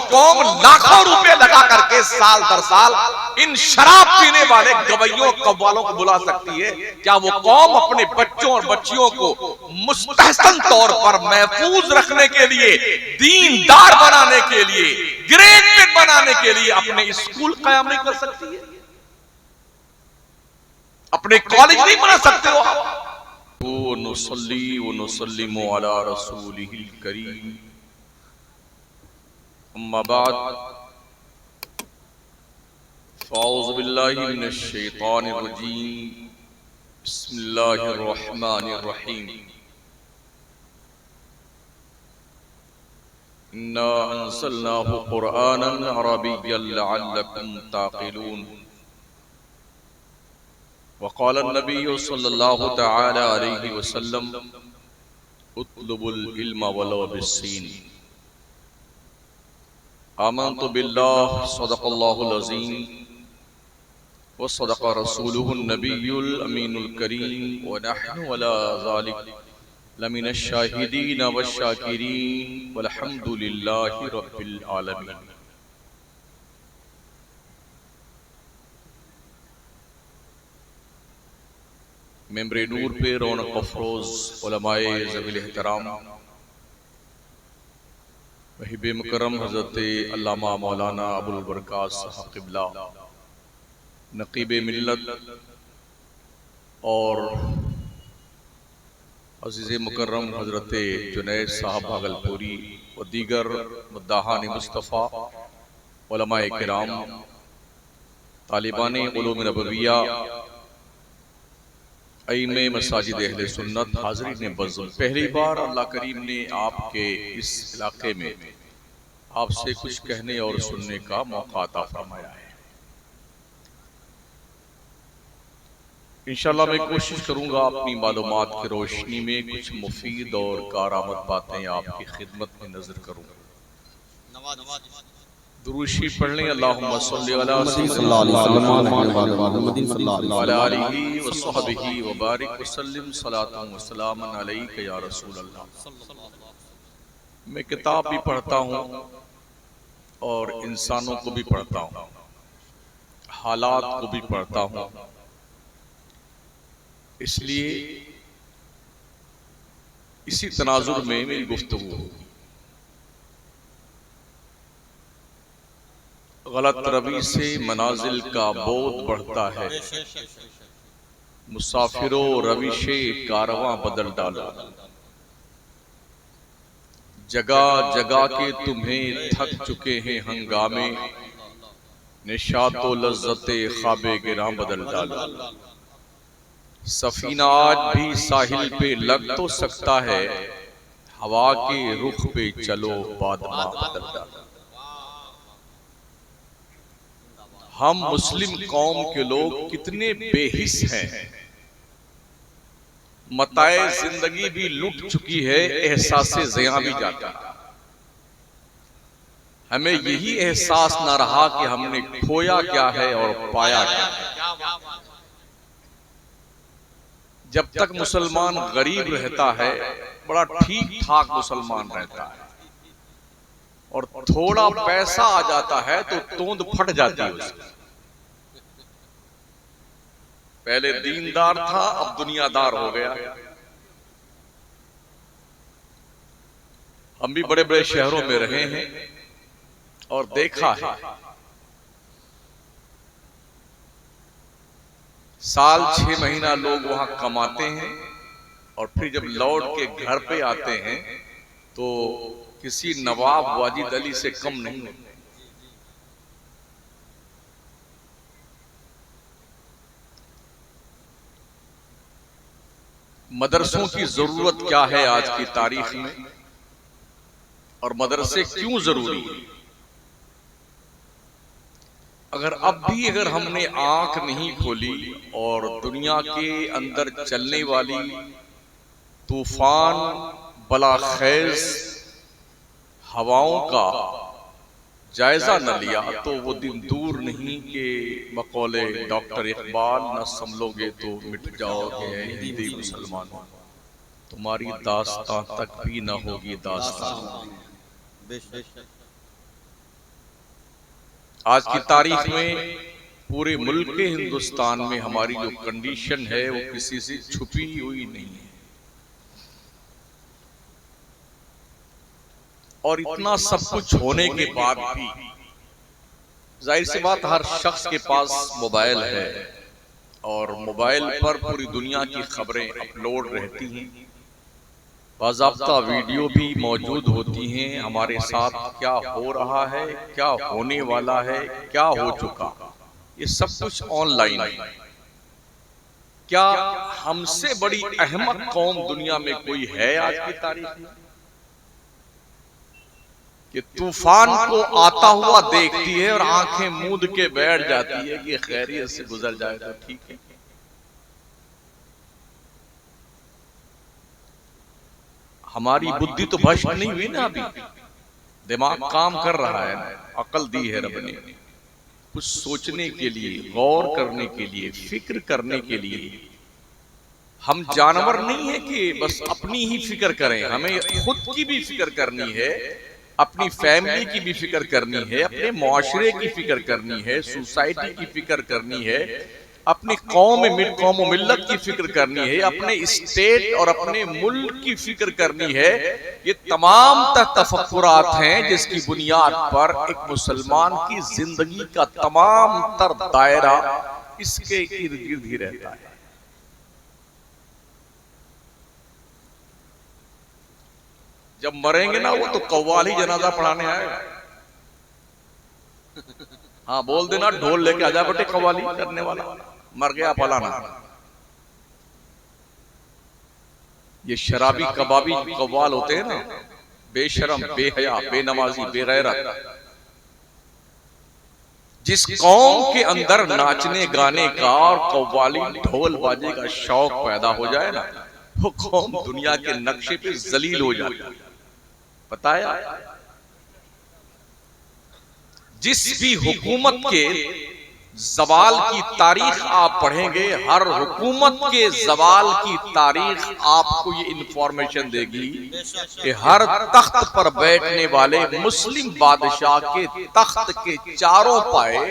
कौम लाखों रुपए लगा करके साल दर साल इन शराब पीने वाले गवैयों कव्वालों को बुला सकती है, क्या वो कौम अपने बच्चों और बच्चियों को मुस्तहसन तौर पर महफूज रखने के लिए, दीनदार बनाने के लिए, ग्रेजुएट बनाने के लिए अपने स्कूल कायम नहीं कर सकती है? अपने कॉलेज नहीं बना सकते हो आप? वो नुसल्ली व नुसल्लिमु अला रसूलिहिल करीम, अम्मा बाद, फ़अऊज़ु बिल्लाहि मिनश शैतानिर रजीम, बिस्मिल्लाहिर रहमानिर रहीम। इन्ना अंज़लनाहु क़ुरआनन अरबिय्यन लअल्लकुम ताक़िलून। वक़ाल नबी सल्लल्लाहु तआला अलैहि वसल्लम उत्लुबुल इल्म वलो बिस्सीन। आमन्तु बिल्लाह सदक़ल्लाहुल अज़ीम व सदक़ रसूलुहुन नबियुल अमीनुल करीम व नहनु अला ज़ालिक लमिनश शाहिदीन वश्शाकिरीन वल्हम्दुलिल्लाहि रब्बिल आलमीन। मेंबरे नूर पे रौनक अफरोज उलमाए ज़वील एहतराम, वहीब मुकर्रम हज़रत अल्लामा मौलाना अबुल बरकात साहब क़िबला, नक़ीब मिल्लत और अज़ीज़ मुकर्रम हज़रत जुनैद साहब भागलपुरी व दीगर मुद्दाहान मुस्तफ़ा, उलमाए किराम, तालिबान उलूम नबविया, अइम्मे मसाजिद अहले सुन्नत, हाज़रीन बज़्म, पहली बार अल्लाह करीम ने आपके इस इलाके में आपसे कुछ कहने और सुनने का मौका अता फरमाया है। इंशाअल्लाह मैं कोशिश करूंगा अपनी मालूमात की रोशनी में कुछ मुफीद और कारआमद बातें आपकी खिदमत में नजर करूं। दुरूद शरीफ पढ़ लें। अल्लाहुम्मा सल्लि अला सय्यिदिना मुहम्मदिन व अला आलिहि व सहबिहि व बारिक व सल्लिम सलातन व सलामन अलैका या रसूल अल्लाह। मैं किताब भी पढ़ता हूँ और इंसानों को भी पढ़ता हूँ, हालात को भी पढ़ता हूँ, इसलिए इसी तनाजुर में मेरी गुफ्तगू होगी। गलत रवी से मनाजिल का बोध बढ़ता है, मुसाफिरों रविशे कारवां बदल डालो। जगह जगह के तुम्हें थक चुके हैं हंगामे, निशातो लज्जते ख्वाबे गिरां बदल डालो। सफीना आज भी साहिल पे लग तो सकता है, हवा के रुख पे चलो बादमा बदल डालो। हम मुस्लिम कौम के लोग कितने बेहिस हैं, मताए जिंदगी भी लुट चुकी है, एहसासे ज़िया भी जाता है। हमें यही एहसास न रहा कि हमने खोया क्या है और पाया क्या है। जब तक मुसलमान गरीब रहता है, बड़ा ठीक ठाक मुसलमान रहता है, और थोड़ा पैसा आ जाता है तो तोंद फट जाती है उसकी। पहले दीनदार था, अब दुनियादार हो गया। हम भी बड़े बड़े शहरों में रहे हैं और देखा है, साल 6 महीना लोग वहां कमाते हैं और फिर जब लौट के घर पे आते हैं तो किसी नवाब वाजिद अली से कम नहीं होते। मदरसों की जरूरत क्या है आज की तारीख में, और मदरसे क्यों जरूरी है? अगर हमने आंख नहीं खोली और दुनिया के अंदर चलने वाली तूफान बलाखेज हवाओं का जायजा न लिया तो वो दिन दूर नहीं कि बकौले डॉक्टर इकबाल न संभलोगे तो मिट जाओगे हिंदी मुसलमानों, तुम्हारी दास्तां तक भी न होगी दास्तां। आज की तारीख में पूरे मुल्क के हिंदुस्तान में हमारी जो कंडीशन है वो किसी से छुपी हुई नहीं है। और इतना सब कुछ होने के बाद भी जाहिर सी बात हर शख्स के पास मोबाइल है और मोबाइल पर पूरी दुनिया की खबरें अपलोड रहती हैं, बाज़ाब्ता वीडियो भी मौजूद होती हैं। हमारे साथ क्या हो रहा है, क्या होने वाला है, क्या हो चुका, ये सब कुछ ऑनलाइन है। क्या हमसे बड़ी अहमक कौम दुनिया में कोई है आज की तारीख में कि तूफान को आता हुआ देखती है और आंखें मूंद के बैठ जाती है कि खैरियत से गुजर जाए तो ठीक है। हमारी बुद्धि तो भ्रष्ट नहीं हुई ना, अभी दिमाग काम कर रहा है, अकल दी है रब ने कुछ सोचने के लिए, गौर करने के लिए, फिक्र करने के लिए। हम जानवर नहीं है कि बस अपनी ही फिक्र करें, हमें खुद की भी फिक्र करनी है, अपनी फैमिली की भी फिक्र करनी है, अपने मुआशरे की फिक्र करनी है, सोसाइटी की फिक्र करनी है, अपनी कौम मिल्लत की फिक्र करनी है, अपने स्टेट और अपने मुल्क की फिक्र करनी है। ये तमाम तफक्कुरात हैं जिसकी बुनियाद पर एक मुसलमान की जिंदगी का तमाम तर दायरा इसके इर्द गिर्द ही रहता है। जब मरेंगे ना वो तो कव्वाल ही जनाजा पढ़ाने आएगा। हाँ बोल देना, ढोल लेके आजा बेटे, कव्वाली करने वाला मर गया फलाना। ये शराबी कबाबी कव्वाल होते हैं ना, बेशरम, बेहया, बेनमाजी, बेगैरत। जिस कौम के अंदर नाचने गाने का और कव्वाली ढोल बाजे का शौक पैदा हो जाए ना, वो कौम दुनिया के नक्शे पे जलील हो जाती है। बताया, जिस भी हुकूमत के जवाल की तारीख आप पढ़ेंगे, हर हुकूमत के जवाल की तारीख आपको ये इंफॉर्मेशन देगी कि हर तख्त पर बैठने वाले मुस्लिम बादशाह के तख्त के चारों पाए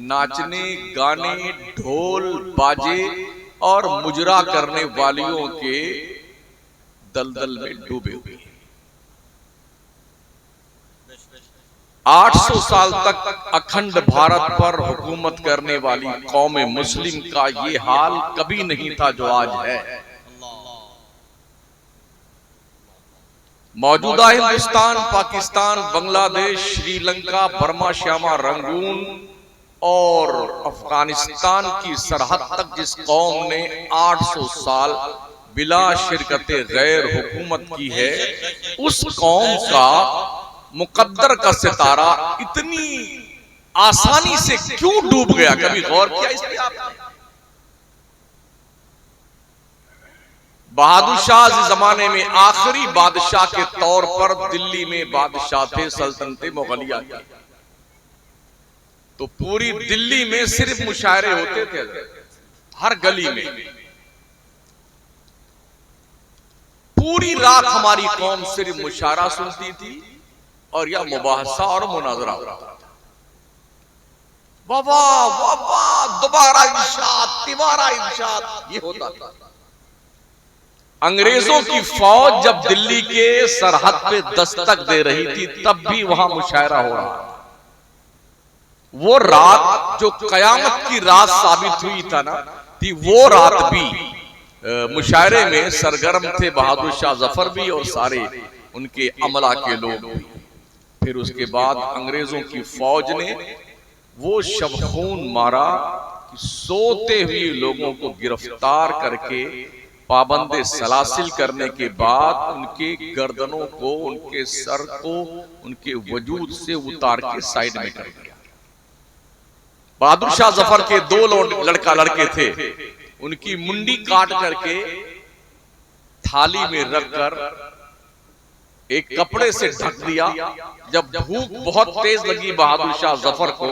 नाचने गाने, ढोल बाजे और मुजरा करने वालियों के दलदल में डूबे हुए हैं। 800 साल तक अखंड भारत पर हुकूमत करने वाली कौम मुस्लिम का ये हाल कभी नहीं था जो आज है। मौजूदा हिंदुस्तान, पाकिस्तान, बांग्लादेश, श्रीलंका, बर्मा, श्यामा, रंगून और अफगानिस्तान की सरहद तक जिस कौम ने 800 साल बिला शिरकत गैर हुकूमत की है, उस कौम का मुकद्दर का सितारा इतनी आसानी से क्यों डूब गया? कभी गौर किया इस पे आपने? बहादुर शाह इस जमाने में आखिरी बादशाह के तौर पर दिल्ली में बादशाह थे सल्तनत मुगलिया के। तो पूरी दिल्ली में सिर्फ मुशायरे होते थे, हर गली में। पूरी रात हमारी कौम सिर्फ मुशायरा सुनती थी और या मुबाहसा और मुनाजरा होता था। वाह वाह, दोबारा इरशाद, तिबारा इरशाद, ये होता था। अंग्रेजों की फौज जब दिल्ली के सरहद पे दस्तक दे रही थी तब भी वहां मुशायरा हो रहा था। वो रात जो कयामत की रात साबित हुई था ना, थी वो रात भी मुशायरे में सरगर्म थे बहादुर शाह जफर भी और सारे उनके अमला के लोग भी। फिर उसके बाद अंग्रेजों की फौज ने वो शबखून मारा कि सोते हुए लोगों को गिरफ्तार करके पाबंदे सलासिल करने के बाद उनके गर्दनों को, उनके सर को उनके वजूद से उतार के साइड में कर दिया। बहादुर शाह जफर के 2 लड़के थे, उनकी मुंडी काट करके थाली में रखकर एक कपड़े से ढक दिया। जब भूख बहुत तेज लगी बहादुर शाह जफर को,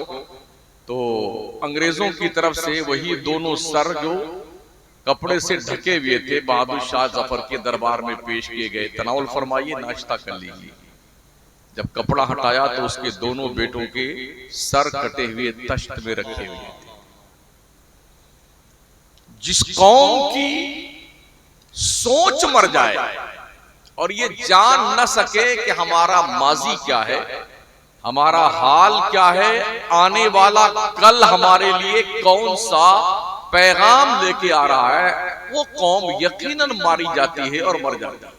तो अंग्रेजों की तरफ से वही दोनों सर जो कपड़े से ढके हुए थे बहादुर शाह जफर के दरबार में पेश किए गए। तनाउल फरमाइए, नाश्ता कर लीजिए। जब कपड़ा हटाया तो उसके दोनों बेटों के सर कटे हुए तश्त में रखे हुए थे। जिस कौम की सोच मर जाए और ये जान न सके कि हमारा माजी क्या है, हमारा हाल क्या है, आने वाला कल हमारे लिए कौन सा पैगाम लेके आ रहा है, वो कौम यकीनन मारी जाती है और मर जाती है।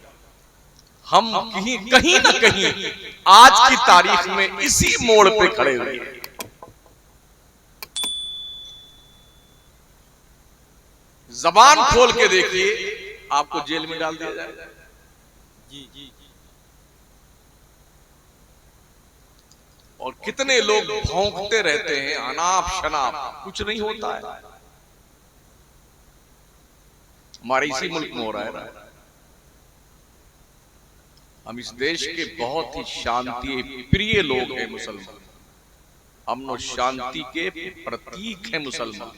हम कहीं ना कहीं आज की तारीख में इसी मोड़ पे खड़े हुए हैं। जबान खोल के देखिए, आपको जेल में डाल दिया जाएगा। जी। और कितने लोग भौंकते रहते हैं, अनाप शनाप, कुछ नहीं होता है। हमारे इसी मुल्क में हो रहा है। हम इस देश के बहुत ही शांति प्रिय लोग हैं मुसलमान, अमन और शांति के प्रतीक हैं मुसलमान।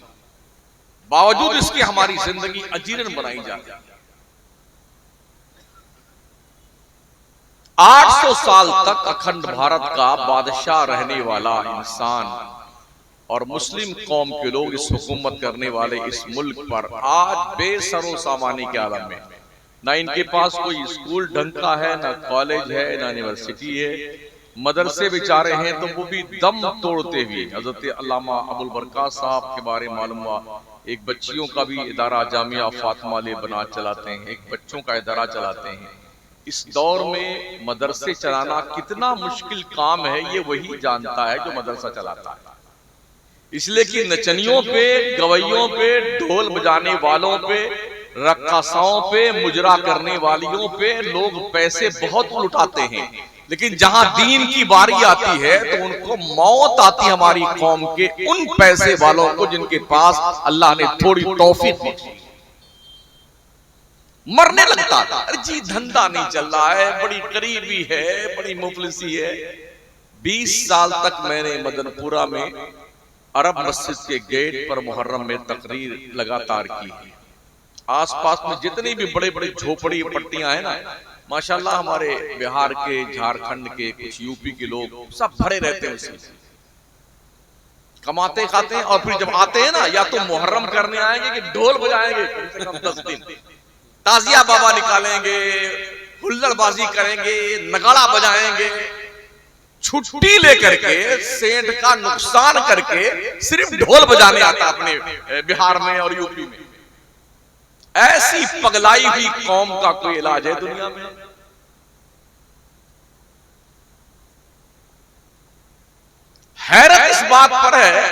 बावजूद इसके हमारी जिंदगी अजीर्ण बनाई जाती है। 800 साल तक अखंड भारत का बादशाह रहने वाला इंसान और मुस्लिम कौम के लोग इस हुकूमत करने वाले इस मुल्क पर आज बेसरो सामानी के आलम में, ना इनके पास कोई स्कूल ढंग का है, ना कॉलेज है, ना यूनिवर्सिटी है, मदरसे बेचारे हैं तो वो भी दम तोड़ते हुए। हजरत अल्लामा अबुल बरका साहब के बारे मालूम हुआ, एक बच्चियों का भी इदारा जामिया फातिमा ले बना चलाते हैं, एक बच्चों का इदारा चलाते हैं। इस दौर में मदरसे चलाना कितना मुश्किल काम है ये वही जानता है जो मदरसा चलाता है। इसलिए कि नचनियों पे, गवैयों पे, ढोल बजाने वालों पे, रक्कासाओं पे, मुजरा करने वालियों पे लोग पैसे बहुत लुटाते हैं, लेकिन जहां दीन की बारी आती है तो उनको मौत आती है हमारी कौम के उन पैसे वालों को जिनके पास अल्लाह ने थोड़ी तौफीक दी। मरने लगता था, अरे जी धंधा नहीं चल रहा है, बड़ी गरीबी है, बड़ी मुफलिसी है। 20 साल तक मैंने मदनपुरा में अरब मस्जिद के गेट पर मुहर्रम में तकरीर लगातार की। आसपास में जितनी भी बड़े बड़े झोपड़ी पट्टियां हैं ना, माशाल्लाह हमारे बिहार के, झारखंड के, कुछ यूपी के लोग सब भरे रहते हैं, उसमें कमाते खाते हैं। और फिर जब आते हैं ना, या तो मुहर्रम करने आएंगे कि ढोल बजाएंगे कम से कम 10 दिन, ताजिया बाबा निकालेंगे, हुल्लड़बाजी करेंगे, नगाड़ा बजाएंगे, छुट्टी लेकर के, सेंट का नुकसान करके सिर्फ ढोल बजाने आता अपने बिहार में और यूपी में। ऐसी पगलाई हुई कौम का कोई इलाज है दुनिया में? हैरत इस बात पर है,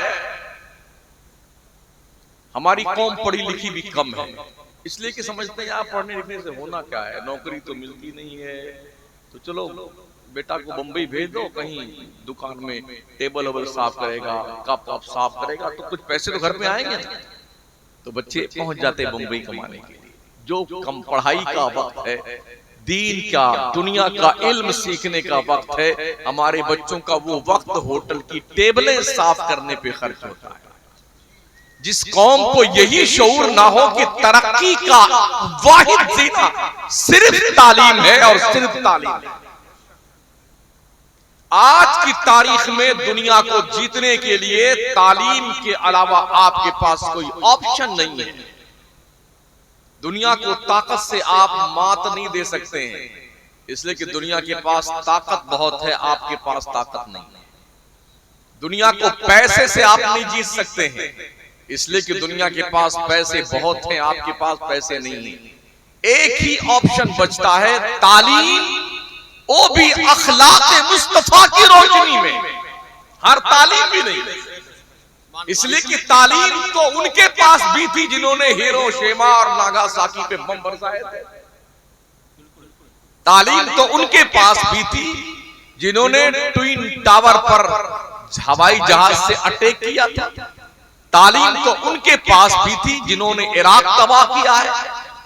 हमारी कौम पढ़ी लिखी भी कम है, इसलिए कि समझते हैं यार पढ़ने लिखने से होना क्या है, नौकरी तो मिलती नहीं है, तो चलो बेटा को बंबई भेज दो, कहीं दुकान में टेबल वबल साफ करेगा, कप वप साफ करेगा, तो कुछ पैसे तो घर में आएंगे ना। तो बच्चे पहुंच जाते बंबई कमाने के लिए। जो कम पढ़ाई का वक्त है, दीन का, दुनिया का इल्म सीखने का वक्त है, हमारे बच्चों का वो वक्त होटल की टेबलें साफ करने पे खर्च होता है। जिस कौम को यही शऊर ना हो कि तरक्की का वाहिद जीना सिर्फ तालीम है और सिर्फ तालीम है। आज की तारीख में दुनिया को जीतने के लिए तालीम के अलावा आपके पास कोई ऑप्शन नहीं है। दुनिया को ताकत से आप मात नहीं दे सकते हैं, इसलिए कि दुनिया के पास ताकत बहुत है, आपके पास ताकत नहीं है। दुनिया को पैसे से आप नहीं जीत सकते हैं, इसलिए कि दुनिया के पास पैसे बहुत हैं, आपके पास पैसे नहीं है। एक ही ऑप्शन बचता है, तालीम, वो भी अखलाक मुस्तफा की रोशनी में। हर तालीम भी नहीं, इसलिए कि तालीम तो उनके पास भी थी जिन्होंने हिरोशिमा और नागासाकी पे बम बरसाए थे। तालीम तो उनके पास भी थी जिन्होंने ट्विन टावर पर हवाई जहाज से अटैक किया था। तालीम तो उनके पास भी थी जिन्होंने इराक तबाह किया है।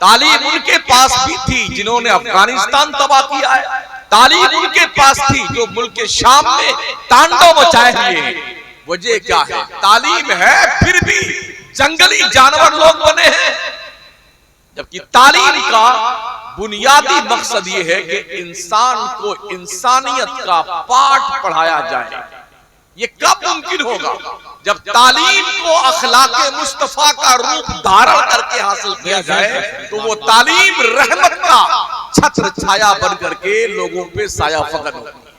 तालीम उनके पास भी थी जिन्होंने अफगानिस्तान तबाह किया है। तालीम उनके पास थी जो मुल्क के शाम में तांडव मचाए हुए हैं। वजह क्या है? तालीम है, फिर भी जंगली जानवर लोग बने हैं। जबकि तालीम का बुनियादी मकसद ये है कि इंसान को इंसानियत का पाठ पढ़ाया जाए। ये कब मुमकिन होगा? जब तालीम को अखलाके मुस्तफा का रूप धारण करके हासिल किया जाए, तो वो तालीम रहमत का छत्र छाया बन करके लोगों पे साया फकद होती है।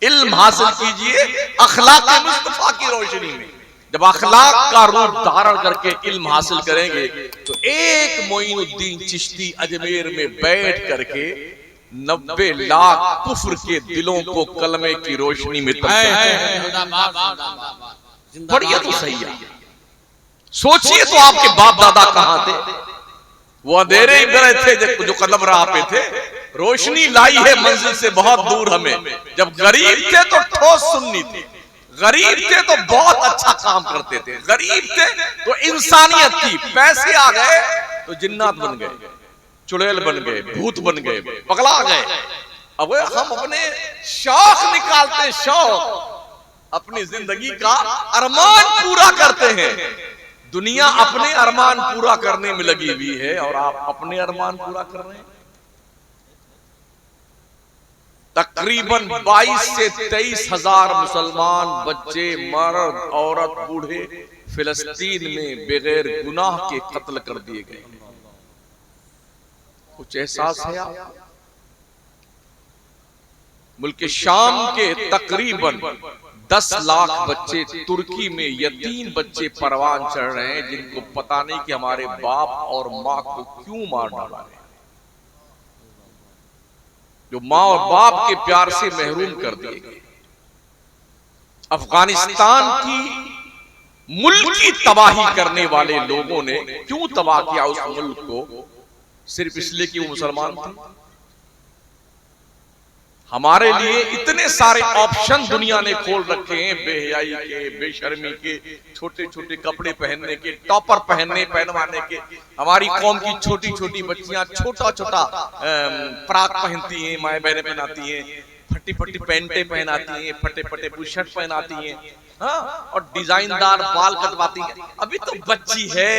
इल्म हासिल कीजिए अखलाके मुस्तफा की रोशनी में। जब अखलाक का रूप धारण करके इल्म हासिल करेंगे, तो एक मोइनुद्दीन चिश्ती अजमेर में बैठ करके 90 लाख कुफ्र के दिलों को कलमे की रोशनी में बढ़िया तो सही है। सोचिए तो आपके बाप दादा कहां थे? वो अंधेरे में रहे थे जो कदम राह पे थे। रोशनी लाई है मंजिल से बहुत दूर हमें। जब गरीब थे तो ठोस सुन्नी थे, गरीब थे तो बहुत अच्छा काम करते थे, गरीब थे तो इंसानियत थी। पैसे आ गए तो जिन्नात बन गए, चुड़ैल बन गए, भूत बन गए, पगला गए। अब हम अपने शौक निकालते, शौक अपनी जिंदगी का अरमान पूरा करते हैं। दुनिया अपने अरमान पूरा करने में लगी हुई है और आप अपने अरमान पूरा कर रहे हैं। तकरीबन 22 से 23 हजार मुसलमान बच्चे, मर्द, औरत, बूढ़े फिलिस्तीन में बगैर गुनाह के कत्ल कर दिए गए। कुछ एहसास है आप? मुल्क शाम के तकरीबन 10 लाख बच्चे तुर्की में यतीम बच्चे परवान चढ़ रहे हैं, जिनको पता नहीं कि हमारे बाप और माँ को क्यों मार डाला है, जो माँ और बाप के प्यार से महरूम कर दिए गए। अफगानिस्तान की मुल्क की तबाही करने वाले लोगों ने क्यों तबाह किया उस मुल्क को? सिर्फ इसलिए कि वो मुसलमान थे। हमारे लिए इतने सारे ऑप्शन दुनिया ने खोल रखे हैं, बेहयाई के, बेशर्मी के, छोटे छोटे कपड़े पहनने के, टॉपर पहनवाने के। हमारी कौम की छोटी छोटी बच्चियां छोटा छोटा फ्रॉक पहनती हैं, माए बहनें पहनाती हैं, फटी फटी पैंटे पहनाती हैं, फटे फटे बुशर्ट पहनाती हैं, हाँ, और डिजाइनदार बाल कटवाती है। अभी तो बच्ची है,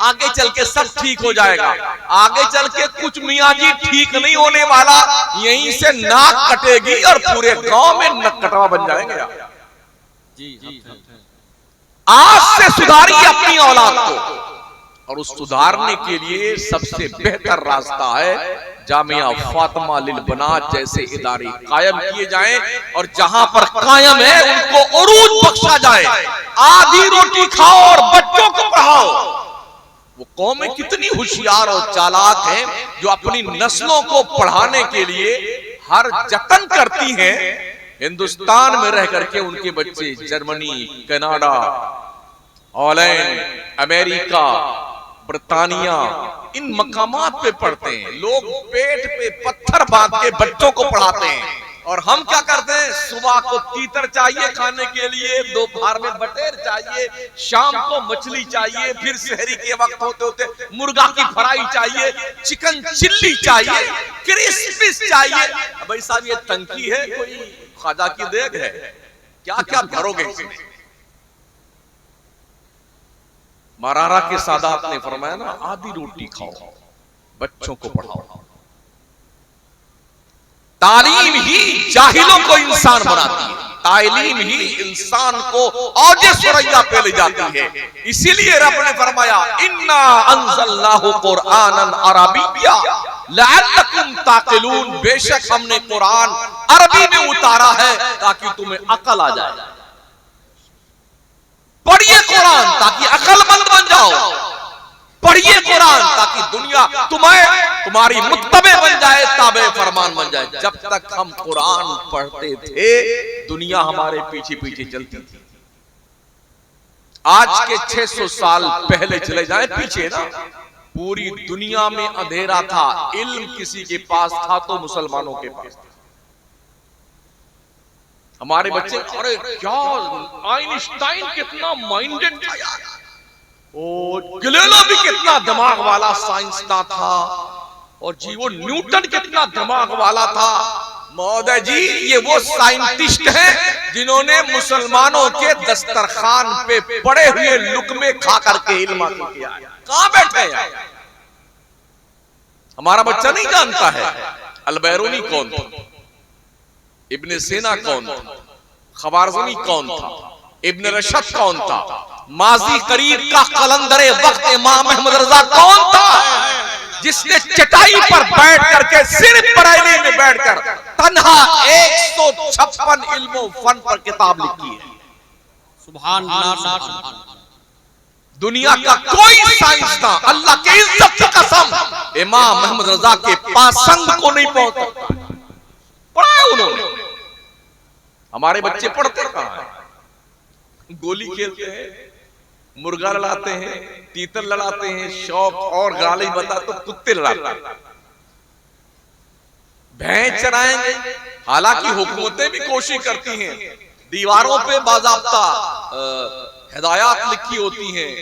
आगे चल के सब ठीक हो जाएगा। आगे चल के कुछ मियाँ जी ठीक नहीं होने वाला, यहीं से नाक कटेगी और पूरे गांव में नक कटवा बन जाएंगे। आज से सुधारिए अपनी औलाद को, और उस सुधारने के लिए सबसे बेहतर रास्ता है जामिया फातिमा लिल बनात जैसे इदारे कायम किए जाएं, और जहां पर कायम है उनको उरूज बख्शा जाए। आधी रोटी खाओ और बच्चों को पढ़ाओ। वो कौमें कितनी होशियार और चालाक हैं जो अपनी नस्लों को पढ़ाने के लिए हर जतन करती हैं। हिंदुस्तान में रह करके उनके बच्चे Germany, Canada, Holland, America, Britannia, इन मकामात पे पढ़ते हैं। लोग पेट पे पत्थर बांध के बच्चों को पढ़ाते हैं, और हम क्या करते हैं? सुबह को तीतर चाहिए खाने के लिए, दोपहर में बटेर चाहिए, शाम को मछली चाहिए, फिर शहरी के वक्त होते होते मुर्गा की फ्राई चाहिए, चिकन चिल्ली चाहिए, क्रिस्पीस चाहिए। भाई साहब, ये टंकी है कोई ख्वाजा की देग है? क्या क्या भरोगे इसमें? मरारा के सादात ने फरमाया ना, आधी रोटी खाओ, बच्चों को पढ़ाओ। तालीम ही जाहिलों को इंसान बनाती है, तालीम ही इंसान को औजे सुरैया पे ले जाती है। इसीलिए रब ने फरमाया, इन्ना अंज़लनाहु कुरआनन अरबिय्या लअल्लकुम ताक़िलून, बेशक हमने कुरान अरबी में उतारा है ताकि तुम्हें अकल आ जाए। पढ़िए कुरान ताकि अकलमंद बन जाओ, पढ़िए कुरान ताकि दुनिया तुम्हारी मुत्तबे बन जाए, ताबे फरमान बन जाए। जब तक हम कुरान पढ़ते थे, दुनिया हमारे पीछे पीछे चलती थी। आज के 600 साल पहले चले जाए पीछे ना, पूरी दुनिया में अंधेरा था। इल्म किसी के पास था तो मुसलमानों के पास था। हमारे बच्चे, अरे क्या आइंस्टाइन कितना माइंडेड था यार, ओ गैलीलियो भी कितना दिमाग वाला साइंसदान था, और जी वो न्यूटन कितना दिमाग वाला था। महोदय जी, ये वो साइंटिस्ट हैं जिन्होंने मुसलमानों के दस्तरखान पे पड़े हुए लुकमे खा करके इल्म हासिल किया है। कहां बैठे हैं? हमारा बच्चा नहीं जानता है अल-बैरूनी कौन था, इब्न सीना कौन था, खवारज़मी कौन था, इब्न रशद कौन था, माजी करीब का कलंदरे वक्त इमाम अहमद रजा कौन था, जिसने चटाई पर बैठ करके सिर्फ बरेली में बैठकर तन्हा 156 इल्मो फन पर किताब लिखी है। सुभान अल्लाह। दुनिया का कोई साइंसदान अल्लाह के इज्जत की कसम इमाम अहमद रजा के पासंग को नहीं पहुंच सकता। पढ़ा उन्होंने। हमारे बच्चे पढ़ते कहां हैं? गोली खेलते हैं, मुर्गा लड़ाते हैं, तीतर लड़ाते हैं, शौक और गाली बता तो कुत्ते लड़ाते हैं, भैंस चराएंगे। हालांकि हुकूमतें भी कोशिश करती हैं, दीवारों पे बाज़ाब्ता हिदायत लिखी होती हैं,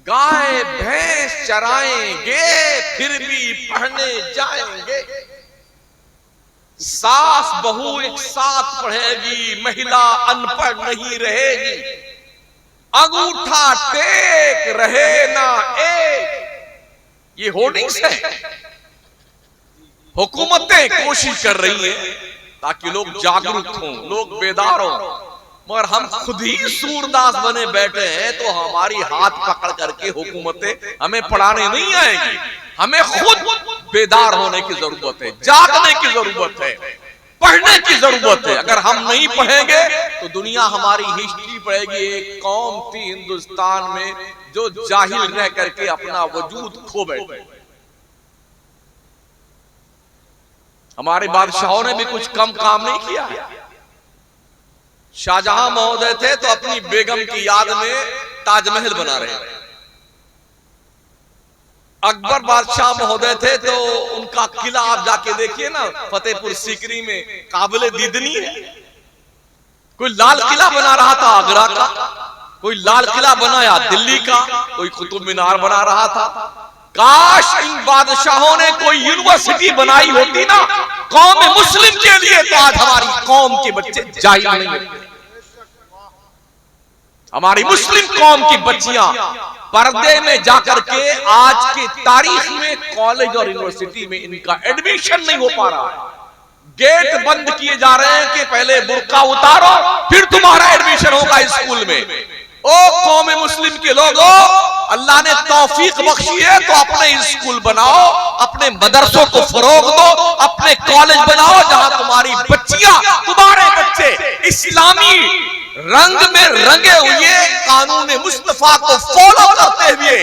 गाय भैंस चराएंगे फिर भी पढ़ने जाएंगे, सास बहू एक साथ पढ़ेगी, महिला अनपढ़ नहीं रहेगी, अंगूठा टेक रहे ना एक। ये होर्डिंग्स है। हुकूमतें कोशिश कर रही हैं ताकि लोग जागरूक हों, लोग बेदार हों, मगर हम खुद ही सूरदास बने बैठे हैं। तो हमारी हाथ पकड़ करके हुकूमतें हमें पढ़ाने नहीं आएगी। हमें खुद बेदार होने की जरूरत है, जागने की जरूरत है, पढ़ने की जरूरत है। अगर हम नहीं पढ़ेंगे तो दुनिया हमारी हिस्ट्री पढ़ेगी। एक कौम थी हिंदुस्तान में जो जाहिल रह करके अपना वजूद खो बैठे। हमारे बादशाहों ने भी कुछ कम काम नहीं किया। शाहजहां महोदय थे तो अपनी बेगम की याद में ताजमहल बना रहे थे। अकबर बादशाह महोदय थे तो उनका किला आप जाके देखिए ना, फतेहपुर सीकरी में काबिले दीदनी है। कोई लाल किला बना रहा था आगरा का, कोई लाल किला बनाया दिल्ली का, कोई कुतुब मीनार बना रहा था। काश इन बादशाहों ने कोई यूनिवर्सिटी बनाई होती ना कौम मुस्लिम के लिए, तो आज हमारी कौम के बच्चे जाहिल नहीं होते। हमारी मुस्लिम कौम की बच्चियां पर्दे में जाकर के आज की तारीख में कॉलेज और यूनिवर्सिटी में इनका एडमिशन नहीं हो पा रहा है। गेट बंद किए जा रहे हैं कि पहले बुर्का उतारो फिर तुम्हारा एडमिशन होगा स्कूल में। ओ कौम मुस्लिम के लोगों, अल्लाह ने तौफीक बख्शी है तो अपने स्कूल बनाओ, अपने मदरसों को फरोग दो, अपने कॉलेज बनाओ जहां तुम्हारी बच्चियां, तुम्हारे बच्चे इस्लामी रंग में रंगे हुए कानून मुस्तफा को फॉलो करते हुए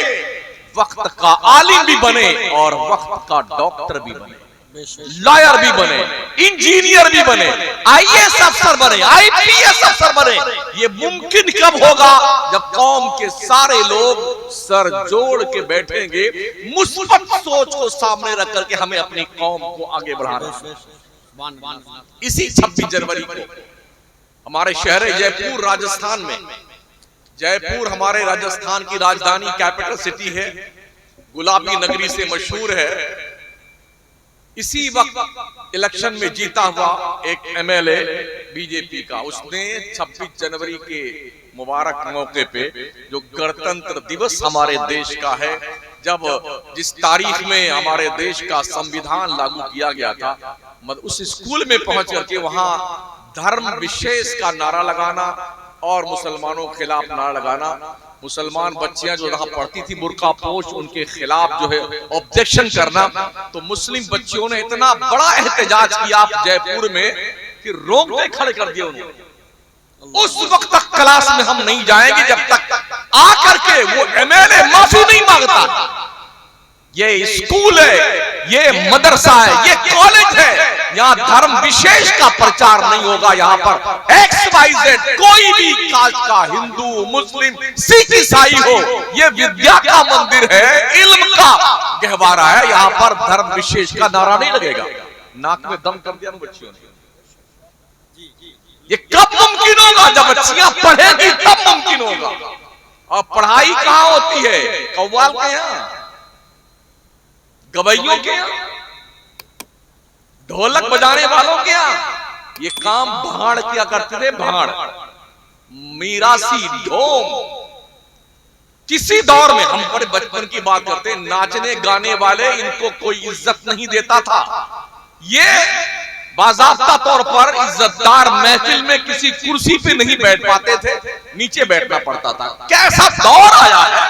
वक्त का आलिम भी बने और वक्त का डॉक्टर भी बने, लॉयर भी बने, इंजीनियर भी बने, आईएएस अफसर बने, आईपीएस अफसर बने। ये मुमकिन कब होगा? जब कौम के सारे लोग सर जोड़ के बैठेंगे, मुस्बत सोच को सामने रख करके हमें अपनी कौम को आगे बढ़ाना है। इसी 26 जनवरी को हमारे शहर जयपुर राजस्थान में, जयपुर हमारे राजस्थान की राजधानी कैपिटल सिटी है, गुलाबी नगरी से मशहूर है। इसी वक्त इलेक्शन में जीता हुआ एक एमएलए बीजेपी का, उसने 26 जनवरी के मुबारक मौके पे जो गणतंत्र दिवस हमारे देश का है, जब जिस तारीख में हमारे देश का संविधान लागू किया गया था, उस स्कूल में पहुंच करके वहां धर्म विशेष का नारा लगाना और मुसलमानों के खिलाफ नारा लगाना, मुसलमान बच्चियां जो वहां पढ़ती थी बुर्का पोश, उनके खिलाफ जो है ऑब्जेक्शन करना, तो मुस्लिम बच्चियों ने इतना बड़ा एहतजाज किया जयपुर में कि रोंगटे खड़े कर दिए उन्होंने। उस वक्त तक क्लास में हम नहीं जाएंगे जब तक आकर के वो एमएलए माफी नहीं मांगता। ये स्कूल है, ये मदरसा है, ये कॉलेज है, यहाँ धर्म विशेष का प्रचार नहीं होगा। यहाँ पर XYZ कोई भी कास्ट का, हिंदू मुस्लिम सिख ईसाई हो, ये विद्या का मंदिर है, इल्म का गहवारा है। यहाँ पर धर्म विशेष का नारा नहीं लगेगा। नाक में दम कर दिया बच्चियों ने। ये कब मुमकिन होगा? जब बच्चियां पढ़ेगी तब मुमकिन होगा। और पढ़ाई कहाँ होती है? कव्वाल के यहाँ, गवैयों के यहाँ, ढोलक बजाने वालों के यहाँ। ये काम भाड़ किया करते थे, भाड़, मीरासी, ढोम। किसी दौर में, हम बड़े बचपन की बात करते हैं, नाचने गाने वाले इनको कोई इज्जत नहीं देता था। ये बाज़ाब्ता तौर पर इज्जतदार महफिल में किसी कुर्सी पे नहीं बैठ पाते थे, नीचे बैठना पड़ता था। कैसा दौर आया है,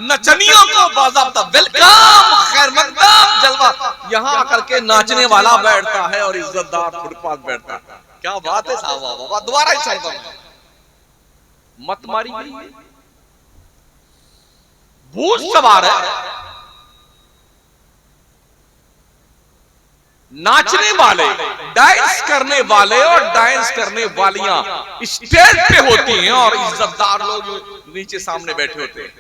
नचनियों को बाज़ाब्ता वेलकम, खैर मकदम, जलवा, यहां आकर के नाचने वाला बैठता है और इज्जतदार फुटपाथ बैठता है। क्या बात है साहब, बाबा दोबारा ही साहब मत मारी गई, भूत सवार है। नाचने वाले, डांस करने वाले और डांस करने वालियां स्टेज पे होती हैं और इज्जतदार लोग नीचे सामने बैठे होते हैं।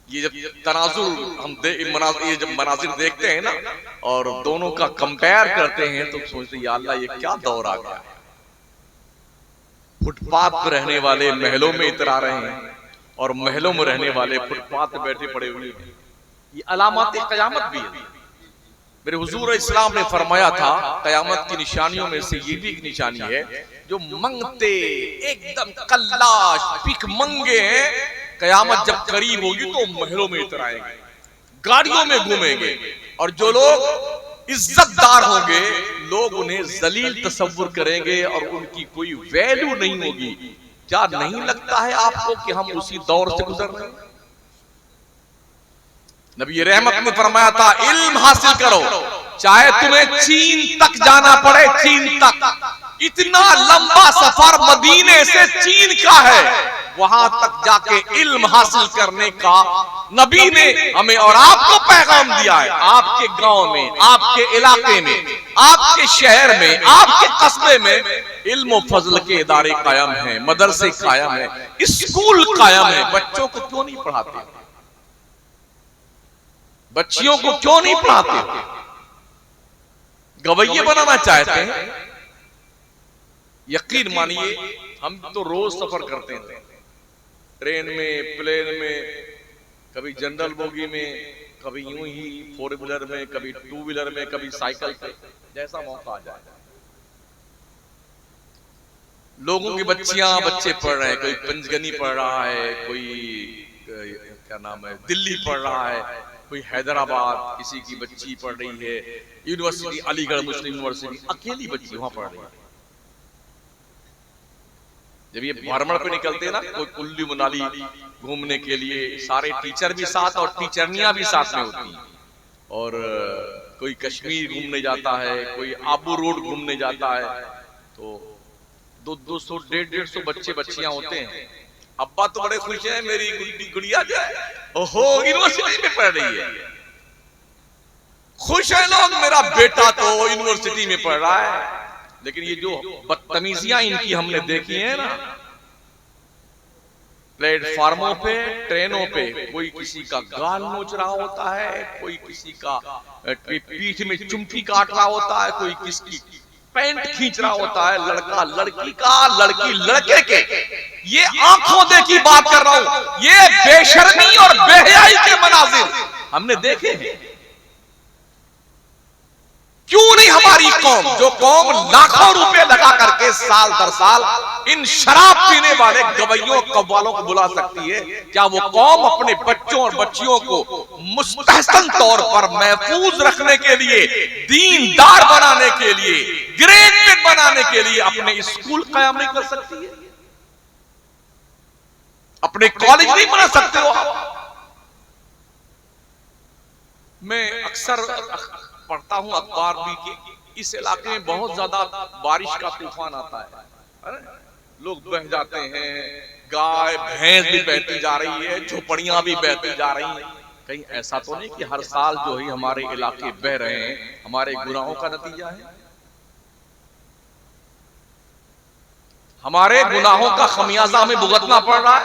ये जब तनाजुर हम ये जब मनाजिर देखते हैं ना और दोनों का कंपेयर करते हैं तो सोचते हैं या अल्लाह ये क्या दौर आ गया। फुटपाथ पर रहने वाले महलों में इतरा रहे हैं और महलों में रहने वाले फुटपाथ पे बैठे पड़े हुए हैं। ये अलामत क़यामत भी है। मेरे हुजूर इस्लाम ने फरमाया था क़यामत की निशानियों में से ये भी एक निशानी है, जो मंगते एकदम कल्लाश भिखमंगे हैं, क़यामत जब करीब होगी तो महलों में इतर आएंगे, गाड़ियों में घूमेंगे, और जो लोग इज्जतदार होंगे लोग उन्हें जलील तसव्वुर करेंगे और उनकी कोई वैल्यू नहीं होगी। क्या नहीं लगता है आपको कि हम उसी दौर से गुजर रहे हैं? नबी रहमत ने फरमाया था इल्म हासिल करो, चाहे तुम्हें चीन तक जाना पड़े, चीन तक। इतना लंबा सफर मदीने से चीन का है, वहां तक जाके इल्म हासिल करने का नबी ने हमें और आपको पैगाम दिया है। आपके गांव में, आपके इलाके में, आपके शहर में, आपके कस्बे में इल्म और फजल के इदारे कायम हैं, मदरसे कायम हैं, स्कूल कायम है। बच्चों को क्यों नहीं पढ़ाते? बच्चियों को क्यों नहीं पढ़ाते? गवैये बनाना चाहते हैं? यकीन मानिए हम तो रोज सफर करते हैं, ट्रेन में, प्लेन में, कभी जनरल बोगी में, कभी यूं ही 4 व्हीलर में, कभी 2 व्हीलर में, कभी साइकिल पे, जैसा मौका आ जाए। लोगों की बच्चियां बच्चे पढ़ रहे हैं, कोई पंचगनी पढ़ रहा है, कोई क्या नाम है दिल्ली पढ़ रहा है, कोई हैदराबाद, किसी की बच्ची पढ़ रही है यूनिवर्सिटी, अलीगढ़ मुस्लिम यूनिवर्सिटी, अकेली बच्ची वहां पढ़ रही है। जब ये भ्रमण पे निकलते हैं ना, कोई कुल्लू मनाली घूमने के लिए, सारे टीचर भी साथ और टीचरनियां भी साथ में होती हैं, और कोई कश्मीर घूमने जाता है, कोई आबू रोड घूमने जाता है, तो 200 150 बच्चे बच्चियां होते हैं। अब्बा तो बड़े खुश हैं, मेरी गुड़िया जो है ओहो यूनिवर्सिटी में पढ़ रही है। खुश है लोग, मेरा बेटा तो यूनिवर्सिटी में पढ़ रहा है। लेकिन ये जो बदतमीजियां इनकी हमने देखी है ना, प्लेटफार्मों पे, ट्रेनों पे, कोई किसी का गाल नोच रहा होता है, कोई किसी का पीठ में चुमकी काट रहा होता है, कोई किसकी पैंट खींच रहा होता है, लड़का लड़की का, लड़की लड़के के। ये आंखों देखी बात कर रहा हूं, ये बेशर्मी और बेहयाई के मनाजिर हमने देखे हैं। क्यों नहीं हमारी कौम, जो कौम लाखों रुपए लगा करके साल दर साल इन शराब पीने वाले गवैयों कव्वालों को बुला सकती है, क्या वो कौम अपने बच्चों और बच्चियों को मुस्तहसन तौर पर महफूज रखने के लिए, दीनदार बनाने के लिए, ग्रेडेड बनाने के लिए अपने स्कूल कायम नहीं कर सकती है? अपने कॉलेज नहीं बना सकते हो आप? मैं अक्सर पढ़ता हूं अखबार भी कि इस इलाके में बहुत ज्यादा बारिश का तूफान आता है, लोग बह जाते हैं, गाय भैंस भी बहती जा रही है, झोपड़ियां भी बहती जा रही हैं। कहीं ऐसा तो नहीं कि हर साल जो है हमारे इलाके बह रहे हैं हमारे गुनाहों का नतीजा है? हमारे गुनाहों का खमियाजा हमें भुगतना पड़ रहा है।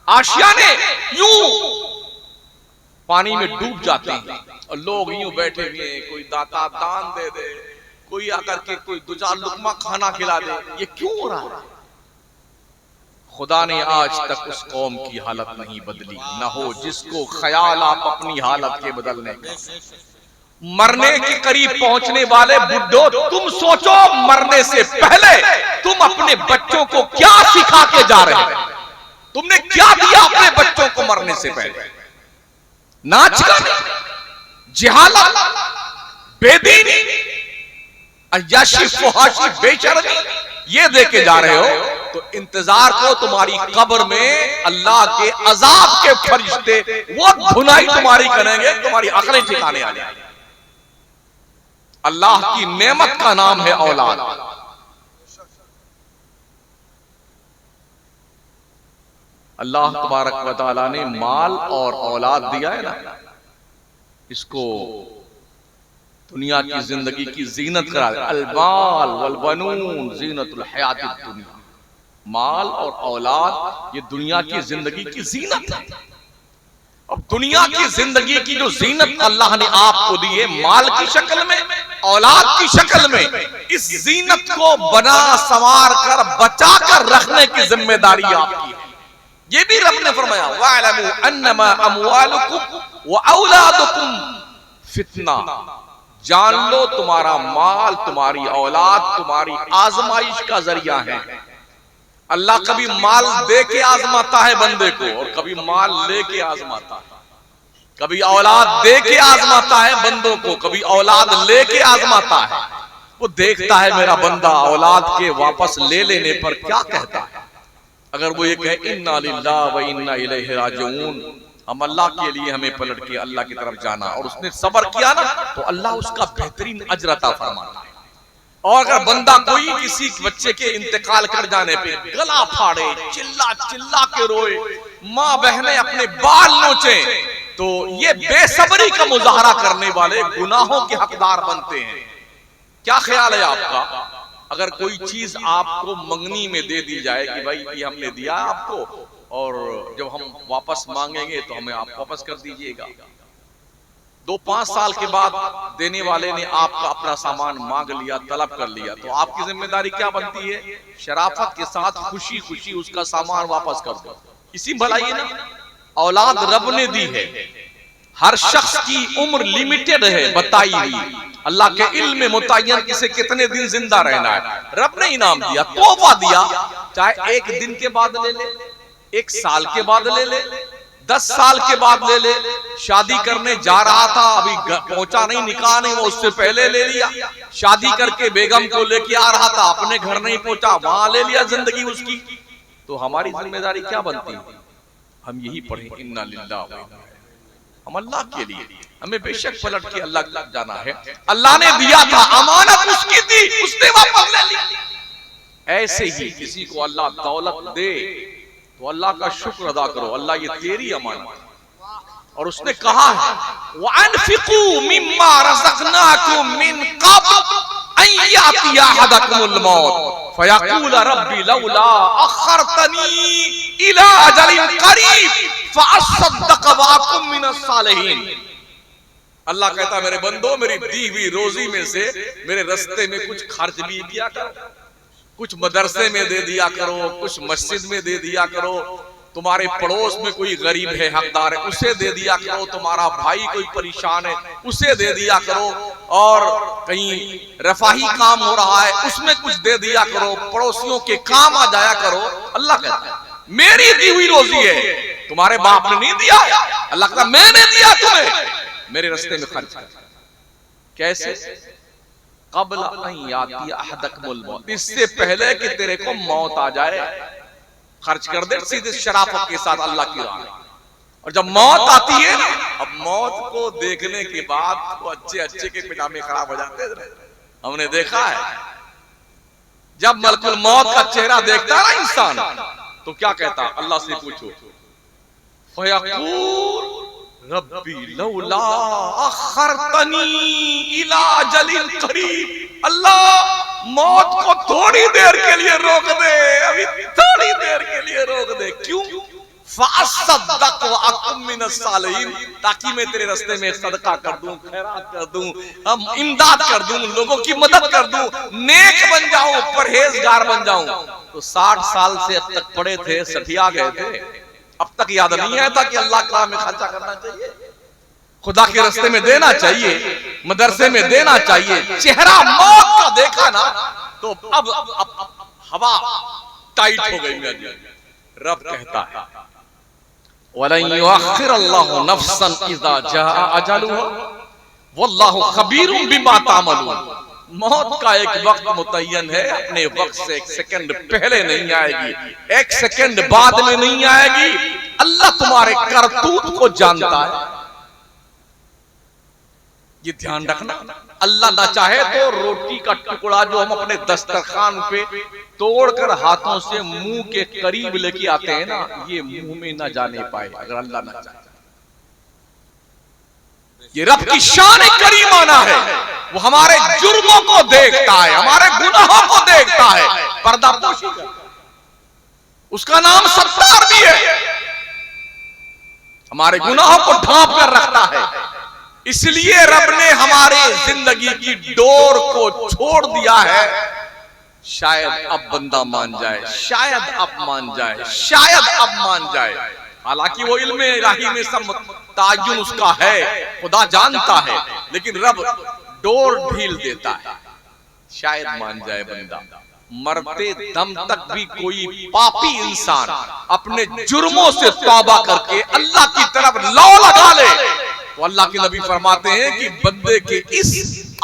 आशियाने यूं पानी में डूब जाते हैं और लोग यूं बैठे हुए हैं, कोई दाता दान दे दे, कोई आकर के कोई 2-4 लुकमा खाना खिला दे। ये क्यों हो रहा है? खुदा ने आज तक उस कौम की हालत नहीं बदली, ना हो जिसको ख्याल आप अपनी हालत के बदलने का। मरने के करीब पहुंचने वाले बुड्ढों, तुम सोचो मरने से पहले तुम अपने बच्चों को क्या सिखा के जा रहे हो? तुमने क्या दिया अपने बच्चों को मरने से पहले? नाच गाने, जिहालत, बेदीनी, अय्याशी, फुहाशी, बेशर्मी, ये देके जा रहे हो तो इंतजार करो, तुम्हारी कब्र में अल्लाह के अजाब के फरिश्ते वो धुनाई तुम्हारी करेंगे, तुम्हारी अकलें ठिकाने आ जाएंगी। अल्लाह की नेमत का नाम है औलाद। अल्लाह तबारक व तआला ने माल और औलाद दिया है ना, इसको दुनिया की जिंदगी की जीनत करा दिया। अलमाल वल बनून जीनतुल हयातिद दुनिया। माल और औलाद ये दुनिया की जिंदगी की जीनत है। अब दुनिया की जिंदगी की जो जीनत अल्लाह ने आपको दी है माल की शक्ल में, औलाद की शक्ल में, इस जीनत को बना संवार कर बचा कर रखने की जिम्मेदारी आपकी है। ये भी रब ने फरमाया वअलमू अन्नमा अमवालुकुम व औलादुकुम फितना। जान लो तुम्हारा माल, तुम्हारी औलाद तुम्हारी आजमाइश का जरिया है। अल्लाह कभी माल दे के आजमाता है बंदे को और कभी माल लेके आजमाता है। कभी औलाद दे के आजमाता है बंदों को, कभी औलाद लेके आजमाता है। वो देखता है मेरा बंदा औलाद के वापस ले लेने पर क्या कहता है। अगर वो ये कहे इन्ना लिल्लाहि व इन्ना इलैहि राजिऊन, हम अल्लाह के लिए हमें पलट के अल्लाह की तरफ जाना, और उसने सब्र किया ना तो अल्लाह उसका बेहतरीन अजर अता फरमाता है। और अगर बंदा कोई किसी बच्चे के इंतकाल कर जाने पे गला फाड़े, चिल्ला चिल्ला के रोए, माँ बहनें अपने बाल नोचे, तो ये बेसब्री का मुजाहरा करने वाले गुनाहों के हकदार बनते हैं। क्या ख्याल है आपका? अगर कोई चीज आपको मंगनी में दे दी जाए कि भाई ये हमने दिया आपको और जब हम वापस मांगेंगे तो हमें आप वापस कर दीजिएगा, 2-5 साल के बाद देने वाले ने आपका अपना सामान मांग लिया, तलब कर लिया, तो आपकी जिम्मेदारी क्या बनती है? शराफत के साथ खुशी खुशी उसका सामान वापस कर दो। इसी भलाई ना औलाद रब ने दी है। हर शख्स की उम्र लिमिटेड है, बताई हुई। अल्लाह के इल्म में मुतय्यन किसे कितने दिन जिंदा रहना है, रब ने इनाम दिया, तोहफा दिया। चाहे 1 दिन के बाद ले ले, 1 साल के बाद ले ले, 10 साल के बाद ले ले। शादी करने जा रहा था, अभी पहुंचा नहीं, निकाह नहीं, वो उससे पहले ले लिया। शादी करके बेगम को लेके आ रहा था, अपने घर नहीं पहुंचा, वहां ले लिया जिंदगी उसकी। तो हमारी जिम्मेदारी क्या बनती है? हम यही पढ़े इन्ना लिल्लाहि, हम अल्लाह के लिए, हमें बेशक पलट के अल्लाह तक जाना है। अल्लाह ने दिया था, अमानत उसकी थी, उसने वापस ले ली। ऐसे ही किसी को अल्लाह दौलत दे तो अल्लाह का शुक्र अदा करो, अल्लाह ये तेरी अमानत। और उसने कहा है वअनफिकू मिम्मा रज़क़नाकुम मिन क़ब्ल अन यातिया अहदकुमुल मौत फयक़ूल रब्बी लौला अख़रतनी इला अजलिन क़रीब फ़अस्सद्दक़ व अकुम मिनस सालिहीन। अल्लाह कहता मेरे बंदो, मेरी दी हुई रोजी में से मेरे रास्ते में कुछ खर्च भी किया करो, कुछ मदरसे में दे दिया करो, कुछ मस्जिद में दे दिया करो, तुम्हारे पड़ोस में कोई गरीब है हकदार है उसे दे दिया करो, तुम्हारा भाई कोई परेशान है उसे दे दिया करो, और कहीं रफाही काम हो रहा है उसमें कुछ दे दिया करो, पड़ोसियों के काम आ जाया करो। अल्लाह कहता है मेरी दी हुई रोजी है, तुम्हारे बाप ने नहीं दिया। अल्लाह कहता मैंने दिया तुम्हें, मेरे रास्ते में खर्च कर। कैसे? क़ब्ल अन यातिया अहदकुमुल मौत, इससे पहले कि तेरे को मौत आ जाए खर्च कर दे सीधे शराफत के साथ अल्लाह की राह में। और जब मौत आती है ना, अब मौत को देखने के बाद वो अच्छे अच्छे के पिजामे खराब हो जाते हैं। हमने देखा है जब मलकुल मौत का चेहरा देखता है ना इंसान, तो क्या कहता? अल्लाह से पूछो, फयक़ूल रब्बी लौला अख़रतनी इला अजलिन क़रीब। अल्लाह मौत को थोड़ी देर के लिए रोक दे, अभी थोड़ी देर के लिए रोक दे। क्यों? फ़अस्सद्दक़ व अकुम मिनस सालिहीन, ताकि मैं तेरे रास्ते में सदका कर दूं, खैरात कर दूं, हम इमदाद कर दूं, लोगों की मदद कर दूं, नेक बन जाऊं, परहेजगार बन जाऊं। तो 60 साल से अब तक पड़े थे, सठिया गए थे, अब तक याद नहीं आया था कि अल्लाह के राह में खर्चा करना चाहिए, खुदा के रास्ते में देना चाहिए, मदरसे में देना चाहिए। चेहरा मौत का देखा ना तो अब हवा टाइट हो गई। रब कहता है वलन युअख्खिरल्लाहु नफ्सन इज़ा जाअ अजलुहा वल्लाहु खबीरुम बिमा तामलून। मौत का एक वक्त मुतय्यन है, अपने वक्त से एक सेकंड पहले नहीं आएगी, एक सेकंड बाद में नहीं आएगी। अल्लाह तुम्हारे करतूत को जानता है, ये ध्यान रखना। अल्लाह ना चाहे तो रोटी का टुकड़ा जो हम अपने दस्तरखान पे तोड़कर हाथों से मुंह के करीब लेके आते हैं ना, ये मुंह में ना जाने पाए अगर अल्लाह ना चाहे। ये रब की शान करीमाना है, वो हमारे जुर्मों को देखता है, हमारे गुनाहों को देखता है, पर्दापोशी करता है। उसका नाम सत्तार भी है, हमारे गुनाहों को ढांप कर रखता है। इसलिए रब ने हमारे जिंदगी की डोर को छोड़ दिया है। शायद अब बंदा मान जाए, शायद अब मान जाए, शायद अब मान जाए। हालांकि वो इल्म इलाही में सब ताजुन उसका है, खुदा जानता है, लेकिन रब डोर ढील देता है, शायद मान जाए बंदा। मरते दम तक भी कोई पापी इंसान अपने जुर्मों से तौबा करके अल्लाह की तरफ लौ लगा ले तो अल्लाह के नबी फरमाते हैं कि बंदे के इस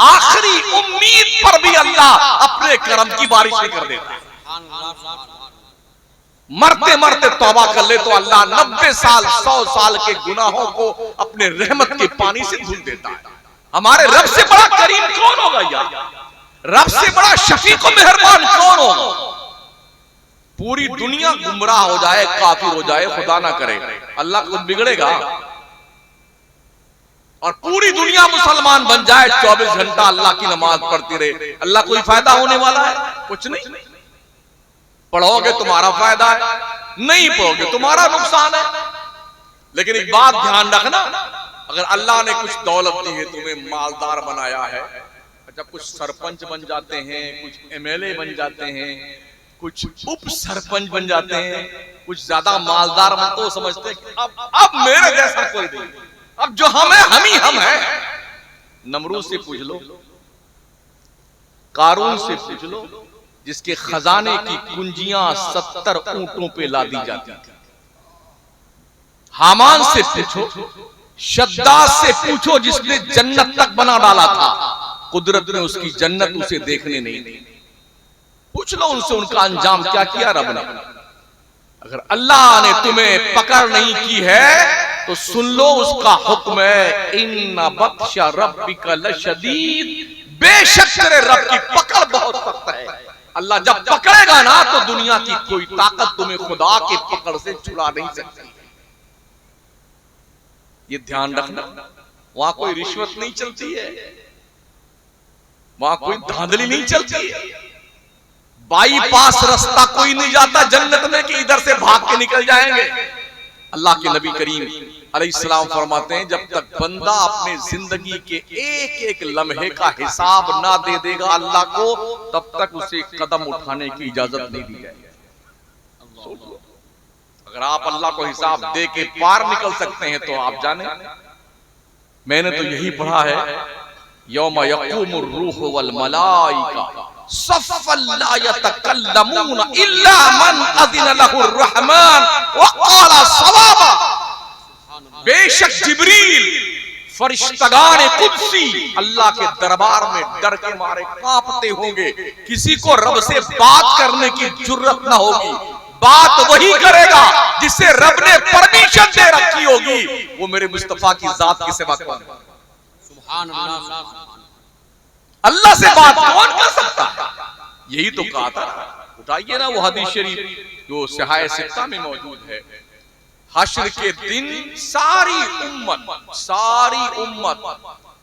आखिरी उम्मीद पर भी अल्लाह अपने करम की बारिश कर देता है। मरते मरते तौबा कर ले तो अल्लाह 90 साल 100 साल के गुनाहों को अपने रहमत के पानी से धुल देता है। हमारे रब से बड़ा करीम कौन होगा यार? रब से बड़ा शफीक और मेहरबान कौन होगा? पूरी दुनिया गुमराह हो जाए, काफिर हो जाए, खुदा ना करे, अल्लाह कुछ बिगड़ेगा? और पूरी दुनिया मुसलमान बन जाए, 24 घंटा अल्लाह की नमाज पढ़ती रहे, अल्लाह कोई फायदा होने वाला है? कुछ नहीं। पढ़ोगे तुम्हारा फायदा है, नहीं पढ़ोगे तुम्हारा नुकसान है। लेकिन एक बात ध्यान रखना, अगर अल्लाह ने कुछ दौलत दी है, तुम्हें मालदार बनाया है, अच्छा कुछ सरपंच बन जाते हैं, कुछ एमएलए बन जाते हैं, कुछ उप सरपंच बन जाते हैं, कुछ ज्यादा मालदार बन तो समझते हैं कि अब मेरे जैसा कोई नहीं, अब जो हम है हम ही हम है। नमरूद से पूछ लो, कारून से पूछ लो, जिसके खजाने की कुंजियां 70 ऊंटों पे लादी जाती थी। हामान से पूछो, शद्दाद से पूछो, जिसने जन्नत तक बना डाला था, कुदरत ने उसकी जन्नत उसे देखने नहीं दी। पूछ लो उनसे उनका अंजाम क्या किया रब ने। अगर अल्लाह ने तुम्हें पकड़ नहीं की है तो सुन लो उसका हुक्म है, इन्ना बत्शा रब्बिका लशदीद, बेशक तेरे रब की पकड़ बहुत सख्त है। अल्लाह जब पकड़ेगा ना तो दुनिया की कोई ताकत तुम्हें खुदा के पकड़ से छुड़ा नहीं सकती। ये ध्यान रखना, वहां कोई रिश्वत नहीं चलती है, वहां कोई धांधली नहीं चलती है, बाईपास रास्ता कोई नहीं जाता जन्नत में कि इधर से भाग के निकल जाएंगे। अल्लाह के नबी करीम अलैहिस्सलाम फरमाते हैं, जब तक बंदा अपने जिंदगी के एक एक लम्हे का हिसाब ना दे देगा अल्लाह को, तब तक उसे कदम उठाने की इजाजत नहीं दी जाएगी। अगर आप अल्लाह को हिसाब दे के पार निकल सकते हैं तो आप जाने। मैंने तो यही पढ़ा है, यौम यक़ूमुर रूह वल मलाइका सफ़्फ़न ला यतकल्लमून इल्ला मन अज़िन लहुर रहमान व क़ाला सवाबा। बेशक जिब्रील फरिश्तगान कुदसी अल्लाह के दरबार में डर के मारे कांपते होंगे, किसी को रब से बात करने की जुर्रत ना होगी। बात वही करेगा जिसे रब ने परमिशन दे रखी होगी, वो मेरे मुस्तफा की जात की सेवा करेगा। सुभान अल्लाह, अल्लाह से बात कौन कर सकता है? यही तो कहा था। उठाइए ना वो हदीस शरीफ जो सहाय सित्ता में मौजूद है। हश्र के दिन सारी उम्मत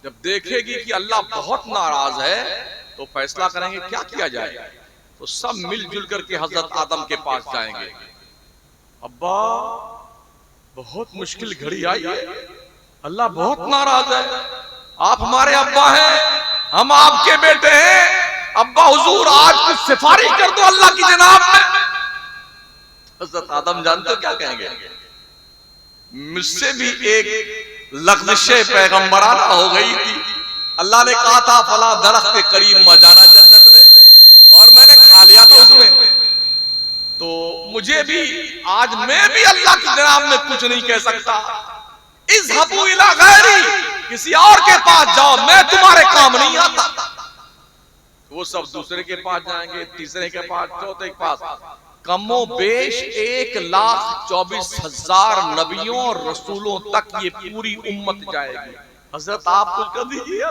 जब देखेगी कि अल्लाह बहुत नाराज है तो फैसला करेंगे क्या किया जाए। तो सब मिलजुल करके हजरत आदम के पास जाएंगे। अब्बा बहुत मुश्किल घड़ी आई है, अल्लाह बहुत नाराज है, आप हमारे अब्बा हैं, हम आपके बेटे हैं, अब्बा हुजूर आज कुछ सिफारिश कर दो अल्लाह की जनाब में। हजरत आदम जानते हो क्या कहेंगे? मुझसे भी एक लग़ज़िश पैगंबराना हो गई थी। अल्लाह ने कहा था फला दरख्त के करीब मत जाना जन्नत में, और मैंने खा लिया था उसमें, तो मुझे भी आज मैं भी अल्लाह की जनाब में कुछ नहीं कह सकता। इज़हबू इला गैरी, किसी और के पास जाओ, मैं तुम्हारे काम नहीं आता। वो सब दूसरे के पास जाएंगे, तीसरे के पास, चौथे के पास। कमो बेश 1,24,000 नबियों और रसूलों तक ये पूरी उम्मत जाएगी। हजरत आप कुछ कर दीजिए,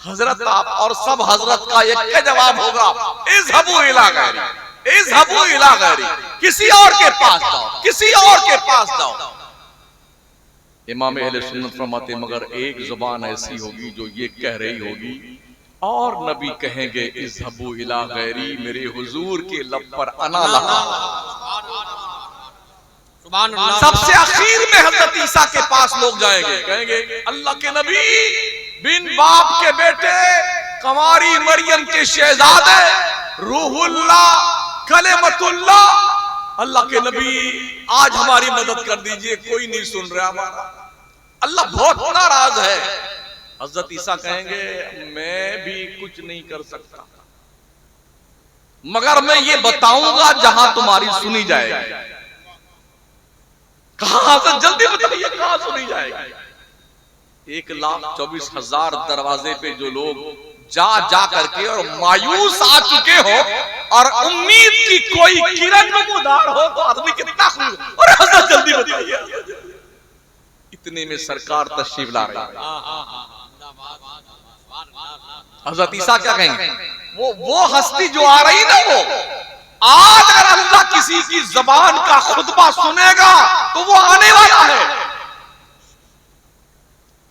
हजरत आप और सब हजरत का एक का जवाब होगा, इज़हबू इला गैरी, इज़हबू इला गैरी, किसी और के पास जाओ, किसी और के पास जाओ। इमाम अहले सुन्नत फरमाते मगर एक जुबान ऐसी होगी जो ये कह रही होगी और नबी कहेंगे इज़हबू इला गैरी, मेरे हुजूर के लब पर अना लहा। सबसे आखिर में हजरत ईसा के पास लोग जाएंगे, कहेंगे अल्लाह के नबी, बिन बाप के बेटे, कंवारी मरियम के शहजादे, रूहुल्लाह, कलेमतुल्लाह, अल्लाह के नबी आज हमारी मदद कर दीजिए, कोई नहीं सुन रहा हमारा, अल्लाह बहुत नाराज है। हजरत ईसा कहेंगे मैं भी कुछ नहीं कर सकता, मगर मैं ये बताऊंगा जहां तुम्हारी सुनी जाएगी। कहां से, जल्दी बताइए कहां सुनी जाएगी? 1,24,000 दरवाजे पे जो लोग जा जा करके और मायूस आ चुके हो और उम्मीद की कोई किरण नमूदार हो तो आदमी कितना खुश। और हजरत जल्दी बताइए, इतने में सरकार तशरीफ ला रही है। हजरत ईसा क्या कहेंगे? वो हस्ती जो आ रही ना, वो आज अगर अल्लाह किसी की जबान का खुतबा सुनेगा तो वो आने वाला है।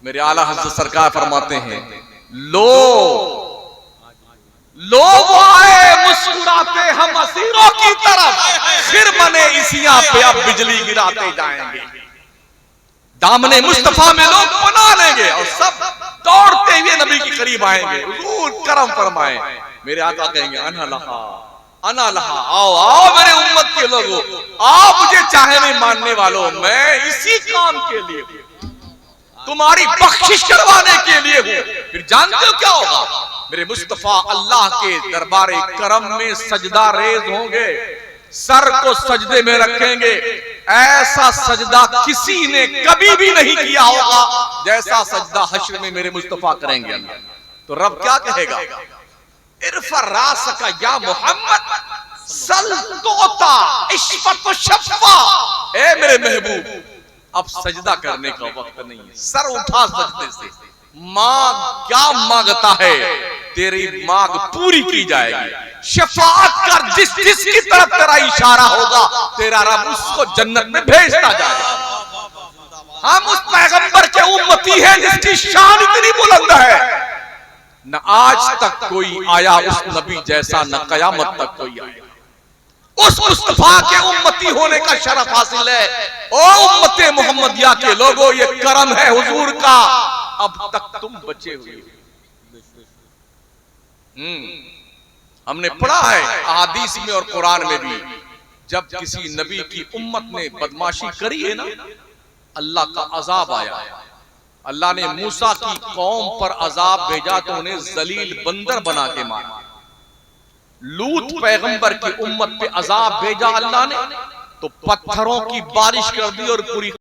मेरे आला हज़रत सरकार फरमाते हैं लो वो आए मुस्कुराते हम असीरों की तरफ, फिर बने इसियां पे अब बिजली गिराते जाएंगे। दामने मुस्तफा में लोग बना लेंगे और सब दौड़ते हुए नबी के करीब आएंगे, हुजूर करम फरमाएं। मेरे आका कहेंगे अना लहा, अना लहा, आओ आओ मेरे उम्मत के लोगों, आओ मुझे चाहे नहीं मानने वालों, मैं इसी काम के लिए हूं, तुम्हारी बख्शिश करवाने के लिए हूं। फिर जानते हो क्या होगा? मेरे मुस्तफा अल्लाह के दरबारे करम में सजदा रेज होंगे, सर को सजदे में रखेंगे। ऐसा सजदा किसी ने कभी भी नहीं किया होगा जैसा सजदा हश्र में मेरे मुस्तफा करेंगे। तो रब क्या कहेगा? इरफा रासका या मोहम्मद सल तोता इश्फत शफ़ा, ए मेरे महबूब अब सजदा करने का वक्त नहीं है, सर उठा सजदे से, मांग क्या मांगता है तेरी मांग पूरी की जाएगी। शफाअत कर जिसकी तरफ तेरा इशारा होगा तेरा रब उसको जन्नत में भेजता जाएगा। हम उस पैगंबर के उम्मती हैं जिसकी शान इतनी बुलंद है, न आज तक कोई आया उस नबी जैसा, न कयामत तक कोई आया। उस मुस्तफा के उम्मती होने का शरफ हासिल है। ओ उम्मते मोहम्मदिया के लोगों, ये करम है हुजूर का, अब तक तुम बचे हुए। हमने पढ़ा है अहादीस में और कुरान में भी, जब किसी नबी की उम्मत ने बदमाशी करी है ना, अल्लाह का अजाब आया। अल्लाह ने मूसा की कौम पर अजाब भेजा तो उन्हें जलील बंदर बना के मारा। लूत पैगंबर की उम्मत पे अजाब भेजा अल्लाह ने तो पत्थरों की बारिश कर दी और पूरी